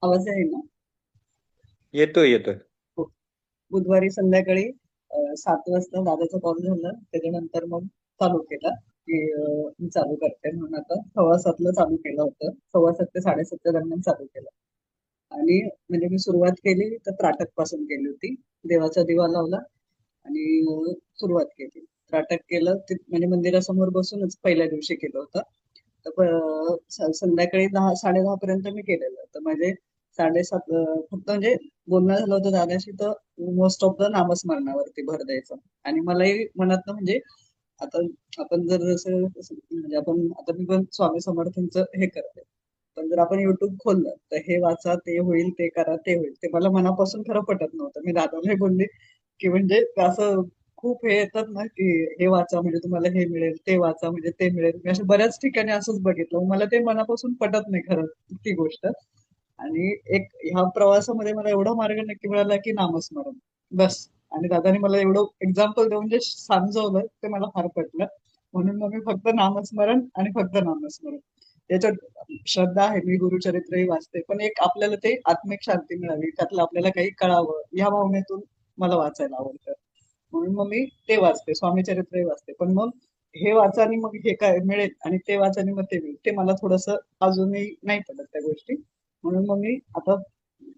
आवाज आहे ना? येतोय येतोय. हो. बुधवारी संध्याकाळी 7 वाजता दादाचा कॉल झाला. त्याच्यानंतर मग चालू केला की मी चालू करते म्हणून. आता 6:15ला चालू केलं होतं. 6:15 ते 7:30 दरम्यान चालू केलं. आणि म्हणजे मी सुरुवात केली तर त्राटक पासून केली होती. देवाचा दिवा लावला आणि सुरुवात केली. त्राटक केलं ते म्हणजे मंदिरासमोर बसूनच पहिल्या दिवशी केलं होतं. तर संध्याकाळी 10 साडे 10 पर्यंत मी केलेलं. तर म्हणजे 7:30 फक्त म्हणजे बोलणं झालं होतं दादाशी, तर मोस्ट ऑफ द नामस्मरणावरती भर द्यायचा. आणि मलाही मनातनं म्हणजे आता आपण जर म्हणजे आपण आता मी पण स्वामी समर्थांचं हे करते. पण जर आपण युट्यूब खोललं तर हे वाचा, ते होईल, ते करा, ते होईल, ते मला मनापासून खरं पटत नव्हतं. मी दादालाही बोलले की म्हणजे असं खूप हे येतात ना की हे वाचा म्हणजे तुम्हाला हे मिळेल, ते वाचा म्हणजे ते मिळेल. मी असं बऱ्याच ठिकाणी असंच बघितलं. मला ते मनापासून पटत नाही खरं ती गोष्ट. आणि एक ह्या प्रवासामध्ये मला एवढा मार्ग नक्की मिळाला की नामस्मरण बस. आणि दादाने मला एवढं एक्झाम्पल देऊन जे समजवलं ते मला फार पटलं. म्हणून मग मी फक्त नामस्मरण आणि फक्त नामस्मरण. त्याच्यात श्रद्धा आहे, मी गुरुचरित्रही वाचते, पण एक आपल्याला ते आत्मिक शांती मिळावी, त्यातलं आपल्याला काही कळावं या भावनेतून मला वाचायला आवडतं. म्हणून मग मी ते वाचते, स्वामी चरित्रही वाचते. पण मग हे वाचा आणि मग हे काय मिळेल आणि ते वाचा आणि मग ते मिळेल, ते मला थोडंसं अजूनही नाही पडत त्या गोष्टी. म्हणून मग मी आता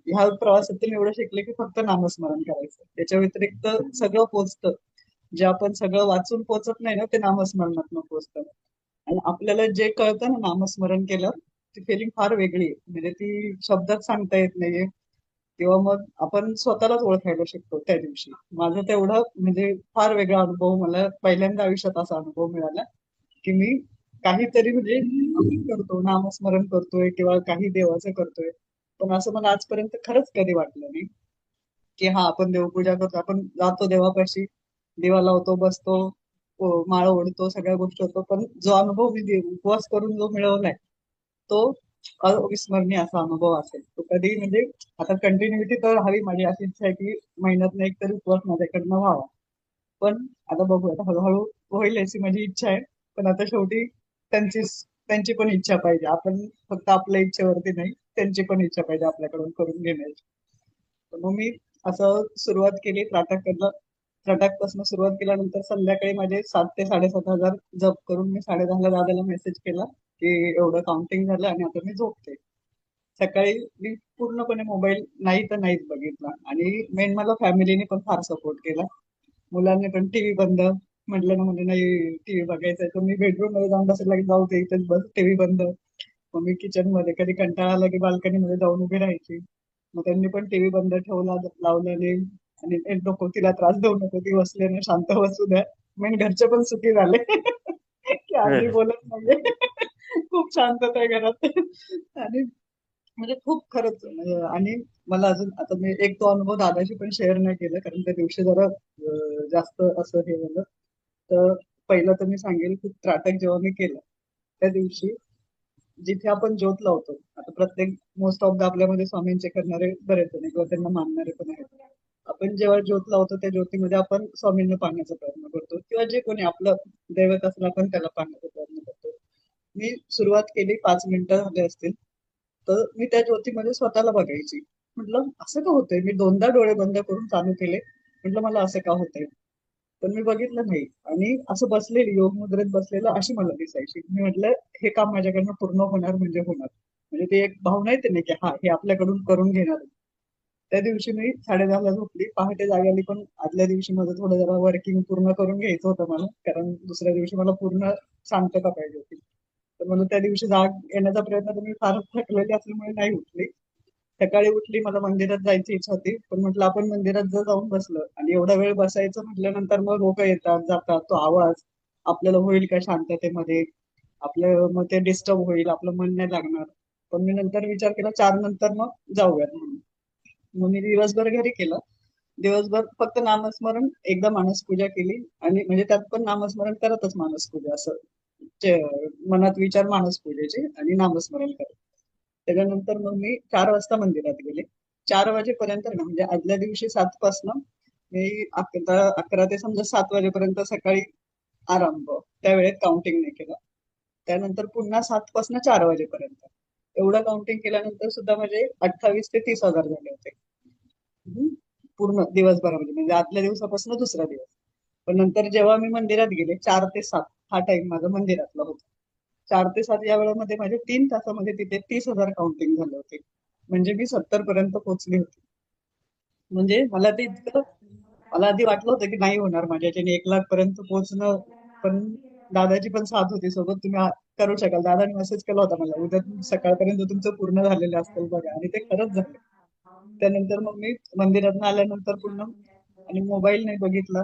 ह्या प्रवासातून एवढं शिकले की फक्त नामस्मरण करायचं. त्याच्या व्यतिरिक्त सगळं पोचतं. जे आपण सगळं वाचून पोचत नाही ना, ते नामस्मरणातनं पोचतं. आणि आपल्याला जे कळतं ना नामस्मरण केलं, ती फिलिंग फार वेगळी आहे. म्हणजे ती शब्दात सांगता येत नाहीये. किंवा मग आपण स्वतःलाच ओळखायला शिकतो त्या दिवशी. माझं तेवढं म्हणजे फार वेगळा अनुभव मला पहिल्यांदा आयुष्यात असा अनुभव मिळाला की मी काहीतरी म्हणजे आपण करतो, नामस्मरण करतोय किंवा काही देवाचं करतोय. पण असं मला आजपर्यंत खरंच कधी वाटलं नाही की हा आपण देवपूजा करतो, आपण जातो देवापाशी, दिवा लावतो, बसतो, माळ ओढतो, सगळ्या गोष्टी होतो. पण जो अनुभव मी उपवास करून जो मिळवलाय तो अविस्मरणीय असा अनुभव असेल. तो कधी म्हणजे आता कंटिन्युटी तर हवी. माझी अशी इच्छा आहे की महिन्यातनं एक तरी उपवास माझ्याकडनं व्हावा. पण आता बघू, आता हळूहळू होईल अशी माझी इच्छा आहे. पण आता शेवटी त्यांची त्यांची पण इच्छा पाहिजे. आपण फक्त आपल्या इच्छेवरती नाही, त्यांची पण इच्छा पाहिजे आपल्याकडून करून घेण्याची. तर मग मी असं सुरुवात केली त्राटकला. त्राटकपासून सुरुवात केल्यानंतर संध्याकाळी माझे 7 ते 7:30 हजार जप करून मी 10:30ला दादाला मेसेज केला की एवढं काउंटिंग झालं आणि आता मी झोपते. सकाळी मी पूर्णपणे मोबाईल नाही तर नाहीच बघितला. आणि मेन मला फॅमिलीने पण फार सपोर्ट केला. मुलांनी पण टीव्ही बंद म्हटलं ना, म्हणजे नाही टीव्ही बघायचंय, तर मी बेडरूम मध्ये जाऊन बसला की जाऊ दे इथेच बस, टीव्ही बंद. मग मी किचन मध्ये कधी कंटाळा आला की बाल्कनी मध्ये जाऊन उभी राहायची. मग त्यांनी पण टीव्ही बंद ठेवला, लावला नाही. आणि "ए, नको तिला त्रास देऊ नको, ती बसले ना शांत बसू द्या." मेन घरचे पण सुखी झाले की आजी बोलत नाहीये. खूप शांतता आहे घरात. आणि म्हणजे खूप खरंच आणि मला अजून आता मी एक तो अनुभव दादाशी पण शेअर नाही केला कारण त्या दिवशी जरा जास्त असं हे झालं. तर पहिलं तर मी सांगेल की त्राटक जेव्हा मी केलं त्या दिवशी जिथे आपण ज्योत लावतो, आता प्रत्येक मोस्ट ऑफ द आपल्यामध्ये स्वामींचे करणारे बरेच जण किंवा त्यांना मानणारे पण आहेत. आपण जेव्हा ज्योत लावतो त्या ज्योतीमध्ये आपण स्वामींना पाहण्याचा प्रयत्न करतो किंवा जे कोणी आपलं दैवत असेल आपण त्याला पाहण्याचा प्रयत्न करतो. मी सुरुवात केली, 5 मिनिटं झाले असतील. तर मी त्या ज्योतीमध्ये स्वतःला बघायची. म्हटलं असं का होतंय? मी दोनदा डोळे बंद करून चालू केले. म्हटलं मला असं का होतंय? पण मी बघितलं नाही. आणि असं बसलेली योग मुद्रेत बसलेलं अशी मला दिसायची. मी म्हटलं हे काम माझ्याकडनं पूर्ण होणार म्हणजे होणार. म्हणजे ते एक भावना येते नाही की हा हे आपल्याकडून करून घेणार. त्या दिवशी मी 10:30ला झोपली. पहाटे जाग आली, पण आदल्या दिवशी माझं थोडं जरा वर्किंग पूर्ण करून घ्यायचं होतं मला. कारण दुसऱ्या दिवशी मला पूर्ण शांतता पाहिजे होती. तर म्हणून त्या दिवशी जाग येण्याचा प्रयत्न तर मी फार थकलेली असल्यामुळे नाही उठली. सकाळी उठली, मला मंदिरात जायची इच्छा होती. पण म्हटलं आपण मंदिरात जर जाऊन बसलं आणि एवढा वेळ बसायचं म्हटल्यानंतर मग लोक येतात, जातात. तो आवाज आपल्याला होईल का शांततेमध्ये? आपलं मग ते डिस्टर्ब होईल, आपलं मन नाही लागणार. पण मी नंतर विचार केला 4 नंतर मग जाऊयात म्हणून. मग मी दिवसभर घरी केलं. दिवसभर फक्त नामस्मरण, एकदा मानसपूजा केली. आणि म्हणजे त्यात पण नामस्मरण करतच मानसपूजा असं मनात विचार मानसपूजेचे आणि नामस्मरण करत. त्याच्यानंतर मग मी 4 वाजता मंदिरात गेले. 4 वाजेपर्यंत ना, म्हणजे आदल्या दिवशी 7 पासनं मी 11 ते समजा 7 वाजेपर्यंत सकाळी आराम, त्या वेळेत काउंटिंग नाही केलं. त्यानंतर पुन्हा 7 पासनं 4 वाजेपर्यंत एवढं काउंटिंग केल्यानंतर सुद्धा माझे 28,000 ते 30,000 झाले होते. हम्म. पूर्ण दिवसभरामध्ये म्हणजे आदल्या दिवसापासून दुसरा दिवस. पण नंतर जेव्हा मी मंदिरात गेले 4 ते 7 हा टाइम माझा मंदिरातला होता. 4 ते 7 या वेळामध्ये माझे 3 तासामध्ये तिथे 30,000 काउंटिंग झाले होते. म्हणजे मी 70 पर्यंत पोहोचली होती. म्हणजे मला ते इतकं मला आधी वाटलं होतं की नाही होणार माझ्याच्याने 1 लाख पर्यंत पोहोचणं. पण दादाची पण साथ होती सोबत. तुम्ही करू शकाल. दादाने मेसेज केला होता मला, उद्या सकाळपर्यंत तुमचं पूर्ण झालेलं असेल बघा. आणि ते खरंच झालं. त्यानंतर मग मी मंदिरातून आल्यानंतर पुन्हा आणि मोबाईल नाही बघितला,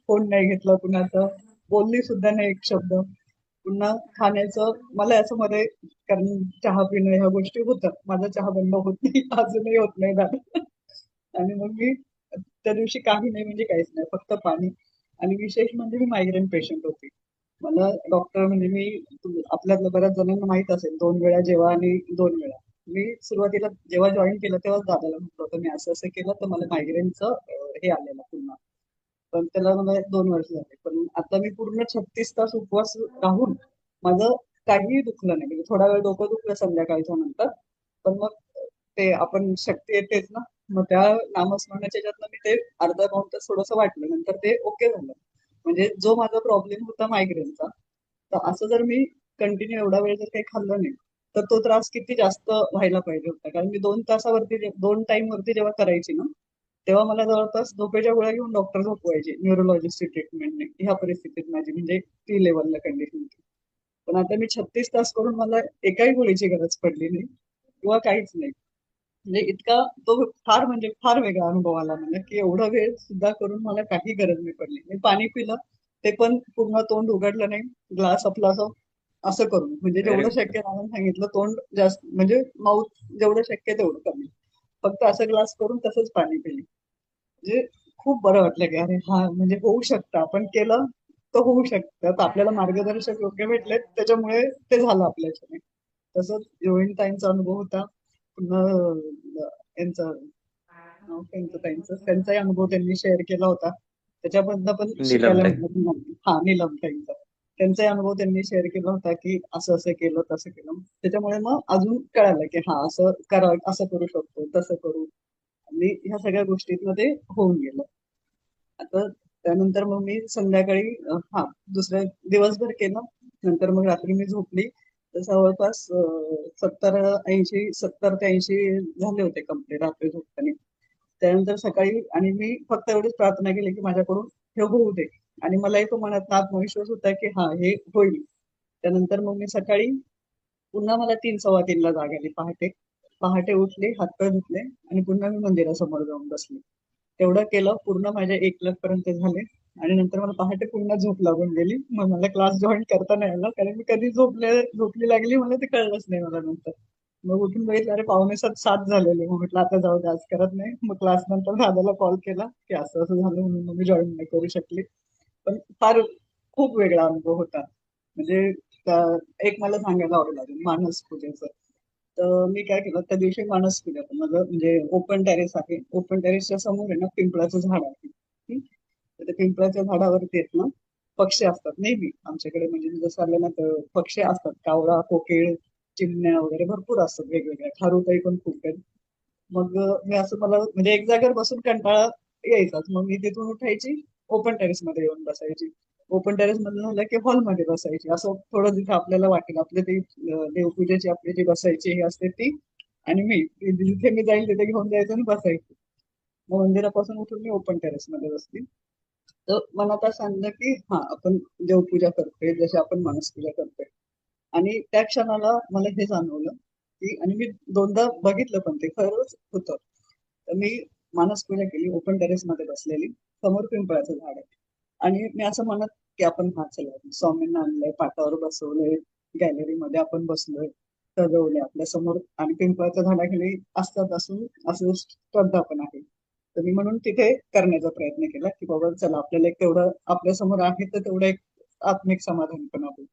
फोन नाही घेतला कुणाचा, बोलली सुद्धा नाही एक शब्द. पुन्हा खाण्याचं मला असं मध्ये, कारण चहा पिणं ह्या गोष्टी होतात. माझा चहा बंद होत नाही, अजूनही होत नाही दादा. आणि मग मी त्या दिवशी काही नाही म्हणजे काहीच नाही, फक्त पाणी. आणि विशेष म्हणजे मी मायग्रेन पेशंट होती. मला डॉक्टर म्हणजे आपल्यातल्या बऱ्याच जणांना माहित असेल, 2 वेळा जेवा आणि 2 वेळा. मी सुरुवातीला जेव्हा जॉईन केलं तेव्हाच दादाला म्हटलं होतं मी असं असं केलं तर मला मायग्रेनचं हे आलेलं पुन्हा. पण त्याला मला 2 वर्ष झाले. पण आता मी पूर्ण 36 तास उपवास राहून माझं काहीही दुखलं नाही. म्हणजे थोडा वेळ डोकं दुखलं संध्याकाळच्या नंतर. पण मग ते आपण शक्ती येतेच ना. मग त्या नामस्मरणाच्या ह्याच्यातनं मी ते अर्धा पाऊण तास थोडंसं वाटलं. नंतर ते ओके झालं. म्हणजे जो माझा प्रॉब्लेम होता मायग्रेनचा, तर असं जर मी कंटिन्यू एवढा वेळ जर काही खाल्लं नाही, तर तो त्रास किती जास्त व्हायला पाहिजे होता. कारण मी 2 तासावरती 2 टाइम वरती जेव्हा करायची ना, तेव्हा मला जवळपास झोपेच्या गोळ्या घेऊन डॉक्टर झोपवायचे, न्यूरोलॉजिस्टची ट्रीटमेंटने. ह्या परिस्थितीत माझी म्हणजे ती लेवलला कंडिशन होती. पण आता मी 36 तास करून मला एकाही गोळीची गरज पडली नाही किंवा काहीच नाही. म्हणजे इतका तो फार म्हणजे फार वेगळा अनुभव आला मला, की एवढा वेळ सुद्धा करून मला काही गरज नाही पडली. मी पाणी पिलं, ते पण पूर्ण तोंड उघडलं नाही. ग्लास आपला असं असं करून, म्हणजे व्हेरी जेवढं शक्य राहून सांगितलं, तोंड जास्त म्हणजे माऊथ जेवढं शक्य तेवढं कमी. फक्त असं ग्लास करून तसंच पाणी पिले. म्हणजे खूप बरं वाटलं की अरे हा म्हणजे होऊ शकतं, आपण केलं तर होऊ शकतं. तर आपल्याला मार्गदर्शक योग्य भेटले, त्याच्यामुळे ते झालं आपल्याच्याने. तसंच योगिनताईंचा अनुभव होता. पुन्हा यांचा नाव त्यांचं त्यांचाही अनुभव त्यांनी शेअर केला होता. त्याच्याबद्दल पण शिकायला नीलमताई. मिळतं पुन्हा. हा, नीलमताईंचा त्यांचाही अनुभव त्यांनी शेअर केला होता की असं असं केलं तसं केलं. त्याच्यामुळे मग अजून कळालं की हा असं करावं, असं करू शकतो, तसं करू. आणि ह्या सगळ्या गोष्टीतनं ते होऊन गेलं. आता त्यानंतर मग मी संध्याकाळी हा दुसऱ्या दिवसभर केलं. नंतर मग रात्री मी झोपली तर जवळपास 70 ते 80 झाले होते कंप्लीट रात्री झोपताना. त्यानंतर सकाळी आणि मी फक्त एवढीच प्रार्थना केली की माझ्याकडून हे होऊ दे. आणि मलाही तो मनात आत्मविश्वास होता की हा हे होईल. त्यानंतर मग मी सकाळी पुन्हा मला 3, 3:15 जाग आली पहाटे. पहाटे उठले, हातपाय धुतले आणि पुन्हा मी मंदिरासमोर जाऊन बसले. तेवढं केलं. पूर्ण माझे 1 लाख पर्यंत झाले. आणि नंतर मला पहाटे पुन्हा झोप लागून गेली. मग मला क्लास जॉईन करता नाही आला, कारण मी कधी झोपली लागली मला ते कळलंच नाही मला नंतर. मग उठून बघितलं, अरे 6:45 झालेले. मग म्हटलं आता जाऊ दे, आज करत नाही. मग क्लास नंतर दादाला कॉल केला की असं असं झालं म्हणून मग मी जॉईन नाही करू शकली. पण फार खूप वेगळा अनुभव होता. म्हणजे एक मला सांगायला आवडेल अजून मानस पूजेचं. तर मी काय केलं त्या दिवशी, मानस पूजा पण माझं म्हणजे ओपन टेरेस आहे. ओपन टेरेसच्या समोर आहे ना पिंपळाचं झाड आहे. हं. तर त्या पिंपळाच्या झाडावरती आहेत ना पक्षी असतात नेहमी आमच्याकडे. म्हणजे मी जसं आलं ना तर पक्षी असतात, कावळा, कोकिळ, चिमण्या वगैरे भरपूर असतात वेगवेगळ्या. खारुताई पण खूप आहेत. मग मी असं मला म्हणजे एक जागेवर बसून कंटाळा यायचाच. मग मी तिथून उठायची, ओपन टेरेस मध्ये येऊन बसायची. ओपन टेरेस मध्ये झालं की हॉलमध्ये बसायची. असं थोडं जिथे आपल्याला वाटेल आपले ते देवपूजेची आपली जी बसायची हे असते ती. आणि मी जिथे मी जाईल तिथे घेऊन जायचं आणि बसायचं. मग मंदिरापासून उठून मी ओपन टेरेस मध्ये बसली. तर मनात असं आणलं की हा आपण देवपूजा करतोय जशी आपण मानसपूजा करतोय. आणि त्या क्षणाला मला हे जाणवलं की, आणि मी दोनदा बघितलं पण ते खरंच होतं. तर मी मानसपूजा केली ओपन टेरेस मध्ये बसलेली. समोर पिंपळाचं झाड आहे. आणि मी असं म्हणत की आपण हा चला स्वामींना आणलंय, पाटावर बसवलंय, गॅलरीमध्ये आपण बसलोय, सजवले आपल्या समोर. आणि पिंपळाच्या झाडाखाली असतात असून असं श्रद्धा पण आहे. तर मी म्हणून तिथे करण्याचा प्रयत्न केला की बाबा चला आपल्याला एक तेवढं आपल्या समोर आहे तर तेवढं एक आत्मिक समाधान पण आहे.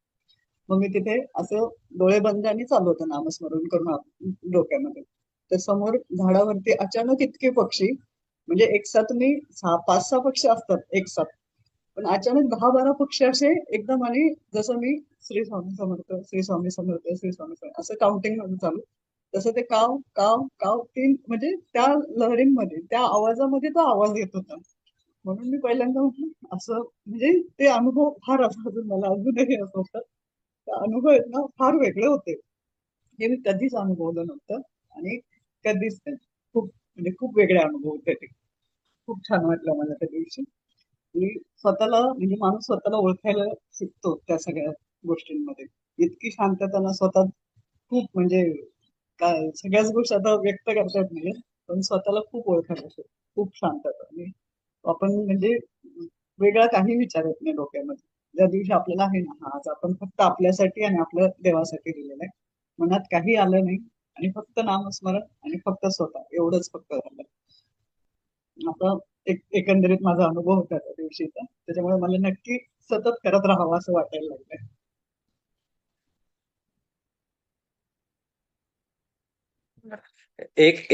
मग मी तिथे असं डोळे बंद आणि चालू होतं नामस्मरण करून डोक्यामध्ये. तर समोर झाडावरती अचानक इतके पक्षी, म्हणजे एक साथ मी 5-6 पक्षी असतात एक साथ. पण अचानक 10-12 पक्षी असे एकदम, आणि जसं मी श्री स्वामी समर्थ, श्री स्वामी समर्थ, श्री स्वामी समर्थ असं काउंटिंग मध्ये चालू, तसं ते काव काव काव तीन, म्हणजे त्या लहरींमध्ये, त्या आवाजामध्ये तो आवाज येत होता. म्हणून मी पहिल्यांदा म्हटलं असं, म्हणजे ते अनुभव फार असं अजून मला अजूनही असं होतं. ते अनुभव आहेत ना फार वेगळे होते. हे मी कधीच अनुभवलं नव्हतं, आणि कधीच नाही. खूप म्हणजे खूप वेगळे अनुभव होते ते. खूप छान वाटलं मला त्या दिवशी. आणि स्वतःला, म्हणजे माणूस स्वतःला ओळखायला शिकतो त्या सगळ्या गोष्टींमध्ये. इतकी शांतता ना स्वतः, खूप म्हणजे काय सगळ्याच गोष्टी आता व्यक्त करता येत नाही, पण स्वतःला खूप ओळखायला शिकतो. खूप शांतता, आणि आपण म्हणजे वेगळा काही विचार येत नाही डोक्यामध्ये. ज्या दिवशी आपल्याला आहे ना, हा आज आपण फक्त आपल्यासाठी आणि आपल्या देवासाठी दिलेलं आहे, मनात काही आलं नाही, आणि फक्त नामस्मरण आणि फक्त स्वतः एवढंच फक्त झालं. आता एकंदरीत माझा अनुभव होता त्या दिवशीचा, त्याच्यामुळे मला नक्की सतत करत राहावं असं वाटायला लागलंय. एक एक